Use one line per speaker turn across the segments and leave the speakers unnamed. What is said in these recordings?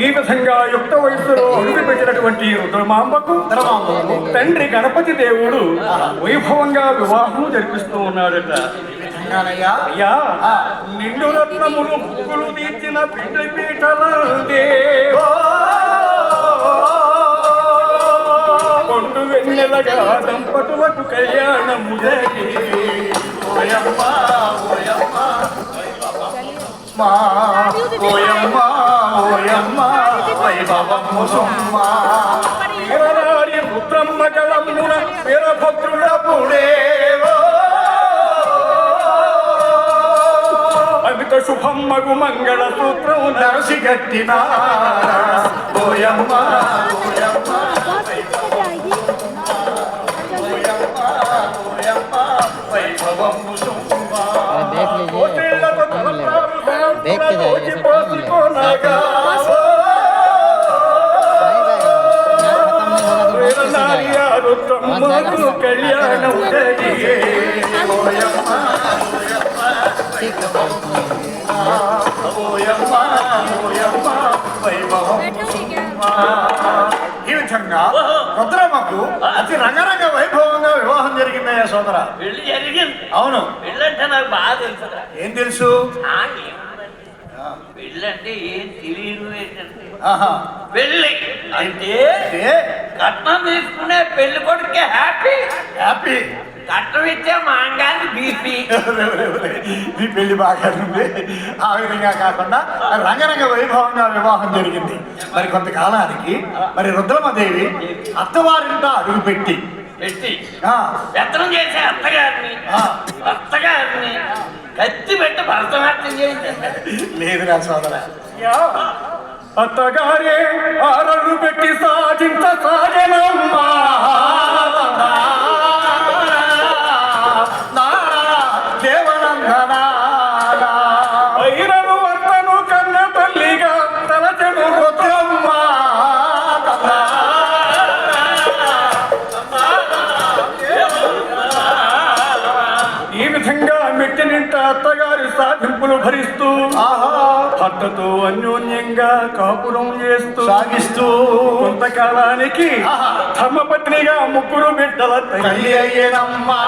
ఈ విధంగా యుక్త వయస్సులో అడుగుపెట్టినటువంటి రుద్రమాంబకు తండ్రి గణపతి దేవుడు వైభవంగా వివాహం జరిపిస్తూ ఉన్నాడట. అయ్యా, నిండు రత్నములు ముగ్గులు తీర్చిన పిండి పీటలదే కొండు వెన్నెలగా దంపతులకు కళ్యాణము రుద్రమ్మ జలమున వీరభద్రుల పుడే అమిత శుభం మగు మంగళ సూత్రం నరసి గట్టిన కళ్యాణం ఈ విధంగా రుద్రమ్మకు అతి రంగరంగ వైభవంగా వివాహం జరిగిందయ్యా సోదర.
పెళ్లి జరిగింది.
అవును.
పెళ్ళంటే నాకు బాగా తెలుసు.
ఏం తెలుసు?
పెళ్ళంటే ఏం తెలియదు ఏంటంటే పెళ్ళి అంటే కట్నం తీసుకునే పెళ్లి కొడుకే హ్యాపీ
హ్యాపీ,
కట్నం ఇచ్చే మాంగాన్ని బీపీ.
ఈ పెళ్లి బాగా ఉంది. ఆ విధంగా కాకుండా రంగరంగ వైభవంగా వివాహం జరిగింది. మరి కొంతకాలానికి మరి రుద్రమదేవి అత్తవారింట అడుగు పెట్టి
వ్యక్తం చేసే అత్తగారిని కత్తి పెట్టి భరతనాట్యం చేయించండి.
లేదు నా సోదర, అత్తగారే ఆరడు పెట్టి సాధించ సాగనమ్మా దేవనందనా ఐరను అత్తను కన్న తల్లిగా తలచెడు రుద్రమ్మ. ఈ విధంగా మెట్టినింట అత్తగారి సాధింపులు భరిస్తూ భర్తతో అన్యోన్యంగా కాపురం చేస్తూ సాగిస్తూ కొంతకాలానికి ధర్మపత్నిగా ముగ్గురు బిడ్డల తల్లి అయ్యేనమ్మా.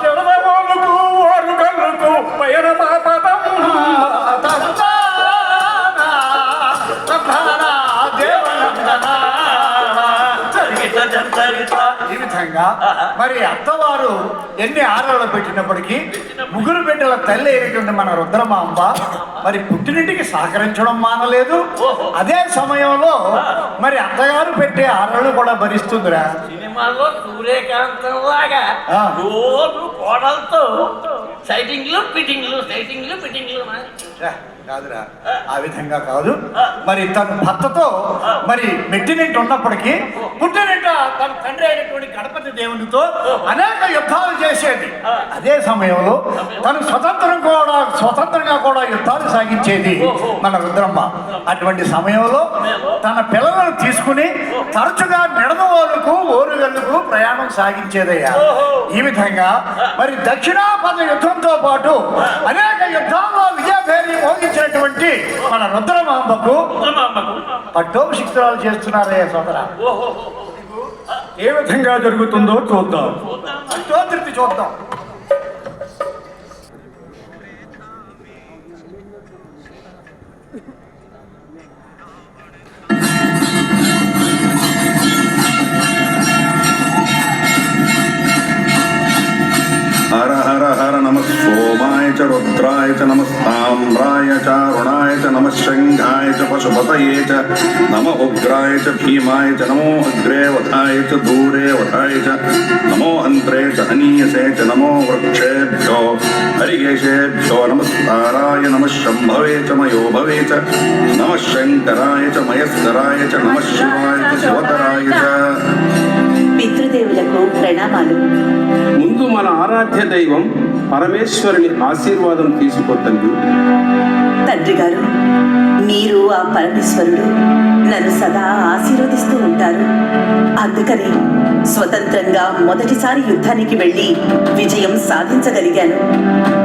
జడదమోలుకు ఓరు కన్నుకు పయన పాపదం ఈ విధంగా మరి అత్తవారు ఎన్ని ఆరలు పెట్టినప్పటికీ ముగ్గురు బిడ్డల తల్లి అయినటువంటి మన రుద్రమాంబ మరి పుట్టినింటికి సహకరించడం మానలేదు. అదే సమయంలో మరి అత్తగారు పెట్టే ఆరలు కూడా భరిస్తుందిరా.
సినిమాలో సూర్యకాంతం లాగా రోజు కోడలతో సైటింగ్లు ఫిట్టింగ్లు
కాదురా, ఆ విధంగా కాదు. మరి తన భర్తతో మరి మెట్టినింటి ఉన్నప్పటికీ పుట్టినింట తన తండ్రి అయినటువంటి గణపతి దేవునితో అనేక యుద్ధాలు చేసేది. అదే సమయంలో తను స్వతంత్రంగా కూడా యుద్ధాలు సాగించేది మన రుద్రమ్మ. అటువంటి సమయంలో తన పిల్లలను తీసుకుని తరచుగా నిడదవోలుకు ఓరుగల్లుకు ప్రయాణం సాగించేదయ్యా. ఈ విధంగా మరి దక్షిణాపద యుద్ధంతో పాటు అనేక యుద్ధాల్లో విజయభేరి మోగించినటువంటి మన రుద్రమాంబకు పట్టోపశిక్తురాలు చేస్తున్నారయ్యా సోదర. ఏ విధంగా జరుగుతుందో చూద్దాం. పట్టోధృతి చూద్దాం.
హర హర హర నమ సోమాయ చ రుద్రాయ చ నమస్తామ్రాయ చ అరుణాయ చ నమ శంఘాయ చ పశుపతయే చ నమ ఉగ్రాయ చ భీమాయ చ నమో అగ్రే వధాయ చ దూరే వధాయ చ నమో అంత్రే చ హనీయసే చ నమో వృక్షేభ్యో హరికేశేభ్యో నమస్కారాయ నమ శంభవే చ మయోభవే చ నమ శంకరాయ చ మయస్కరాయ చ నమ శివాయ చ శివతరాయ చ.
పితృదేవులకు ప్రణామాలు.
ముందు మన ఆరాధ్య దైవం పరమేశ్వరుని ఆశీర్వాదం తీసుకోతండి.
తండ్రి గారు, మీరు ఆ పరమేశ్వరుడు నన్ను సదా ఆశీర్వదిస్తూ ఉంటారు. అందుకని స్వతంత్రంగా మొదటిసారి యుద్ధానికి వెళ్ళి విజయం సాధించగలిగాను.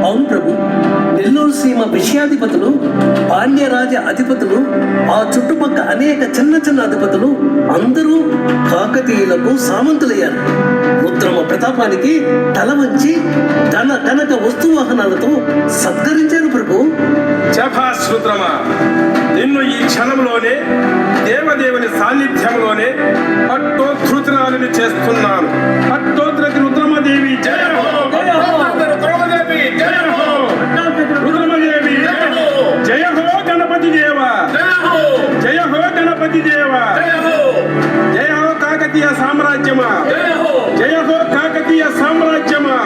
అవును ప్రభు, నెల్లూరు సీమ విషయాధిపతులు, పాండ్యరాజ అధిపతులు, ఆ చుట్టుపక్క అనేక చిన్న చిన్న అధిపతులు అందరూ కాకతీయులకు సామంతులయ్యారు. రుద్రమ ప్రతాపానికి తల వంచి ధన కనక వస్తువాహనాలతో సత్కరించారు ప్రభు.
శభాష్ రుద్రమ, నిన్ను ఈ క్షణంలోనే దేవదేవుని సాన్నిధ్యంలోనే పట్టోధృతరాలని చేస్తున్నాను. పట్టోధృతి రుద్రమదేవి జయ హో! రుద్రమదేవి జయ హో! రుద్రమదేవి జయ హో! జయ హో గణపతి దేవ! జయ హో గణపతి దేవ! జయ హో కాకతీయ సామ్రాజ్యమా! జయ హో కాకతీయ సామ్రాజ్యమా!